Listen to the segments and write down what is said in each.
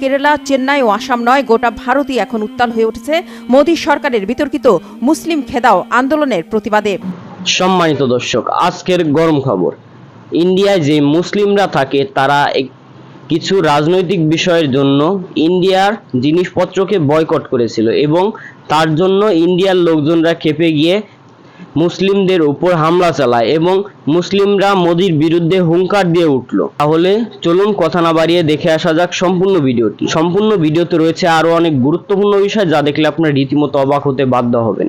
কেরালা, চেন্নাই ও আসাম নয়, গোটা ভারতই এখন উত্তাল হয়ে উঠেছে মোদী সরকারের বিতর্কিত মুসলিম খেদাও আন্দোলনের প্রতিবাদে। সম্মানিত দর্শক, আজকের গরম খবর। ইন্ডিয়ায় যে মুসলিমরা থাকে তারা কিছু রাজনৈতিক বিষয়ের জন্য ইন্ডিয়ার জিনিসপত্রকে বয়কট করেছিল এবং তার জন্য ইন্ডিয়ার লোকজনরা ক্ষেপে গিয়ে মুসলিমদের উপর হামলা চালায় এবং মুসলিমরা মোদির বিরুদ্ধে হুঙ্কার দিয়ে উঠল। তাহলে চলুন কথা না বাড়িয়ে দেখে আসা যাক সম্পূর্ণ ভিডিওটি। সম্পূর্ণ ভিডিওতে রয়েছে আরো অনেক গুরুত্বপূর্ণ বিষয় যা দেখলে আপনারা রীতিমতো অবাক হতে বাধ্য হবেন।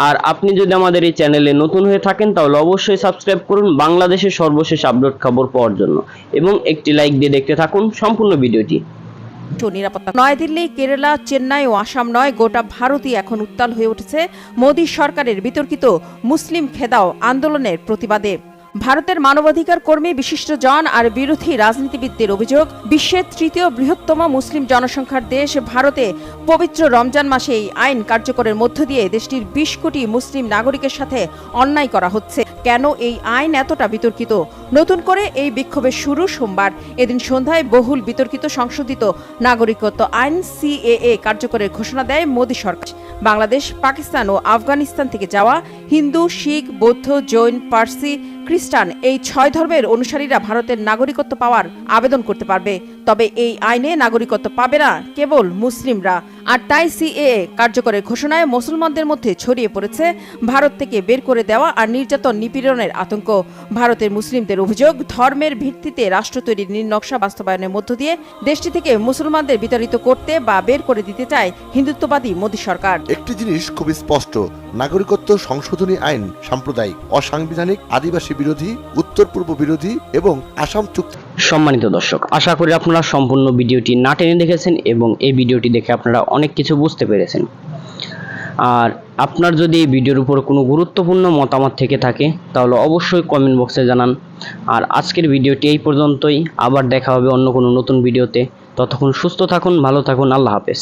আর আপনি যদি আমাদের এই চ্যানেলে নতুন হয়ে থাকেন তাহলে অবশ্যই সাবস্ক্রাইব করুন বাংলাদেশের সর্বশেষ আপডেট খবর পাওয়ার জন্য এবং একটি লাইক দিয়ে দেখতে থাকুন সম্পূর্ণ ভিডিওটি। নিরাপত্তা। নয়াদিল্লি, কেরালা, চেন্নাই ও আসাম নয়, গোটা ভারতই এখন উত্তাল হয়ে উঠেছে মোদী সরকারের বিতর্কিত মুসলিম খেদাও আন্দোলনের প্রতিবাদে। ভারতের মানবাধিকার কর্মী, বিশিষ্টজন আর বিরোধী রাজনীতিবিদদের অভিযোগ, বিশ্বের তৃতীয় বৃহত্তম মুসলিম জনসংখ্যার দেশ ভারতে পবিত্র রমজান মাসে এই আইন কার্যকরের মধ্য দিয়ে দেশটির 20 কোটি মুসলিম নাগরিকের সাথে অন্যায় করা হচ্ছে। কেন এই আইন এতটা বিতর্কিত? নতুন করে এই বিক্ষোভের শুরু সোমবার। এদিন সন্ধ্যায় বহুল বিতর্কিত সংশোধিত নাগরিকত্ব আইন সিএএ কার্যকরের ঘোষণা দেয় মোদী সরকার। বাংলাদেশ, পাকিস্তান ও আফগানিস্তান থেকে যাওয়া হিন্দু, শিখ, বৌদ্ধ, জৈন, পার্সি, খ্রিস্টান এই 6 ধর্মের অনুসারীরা ভারতের নাগরিকত্ব পাওয়ার আবেদন করতে পারবে। তবে এই আইনে নাগরিকত্ব পাবে না কেবল মুসলিমরা। আর তাই সিএএ কার্যকরের ঘোষণায় মুসলমানদের মধ্যে ছড়িয়ে পড়েছে ভারত থেকে বের করে দেওয়া আর নির্যাতন নিপীড়নের আতঙ্ক। ভারতের মুসলিমদের অভিযোগ, ধর্মের ভিত্তিতে রাষ্ট্র তৈরির নীলনকশা বাস্তবায়নের মধ্য দিয়ে দেশটি থেকে মুসলমানদের বিতাড়িত করতে বা বের করে দিতে চায় হিন্দুত্ববাদী মোদী সরকার। একটি জিনিস খুব স্পষ্ট, নাগরিকত্ব সংশোধনী আইন সাম্প্রদায়িক, অসাংবিধানিক, আদিবাসী বিরোধী, উত্তর পূর্ব বিরোধী এবং আসাম চুক্তি। সম্মানিত দর্শক, আশা করি আপনারা সম্পূর্ণ ভিডিওটি না টেনে দেখেছেন এবং এই ভিডিওটি দেখে আপনারা অনেক কিছু বুঝতে পেরেছেন। আর আপনার যদি এই ভিডিওর উপর কোনো গুরুত্বপূর্ণ মতামত থেকে থাকে তাহলে অবশ্যই কমেন্ট বক্সে জানান। আর আজকের ভিডিওটি এই পর্যন্তই, আবার দেখা হবে অন্য কোনো নতুন ভিডিওতে। ততক্ষণ সুস্থ থাকুন, ভালো থাকুন, আল্লাহ হাফেজ।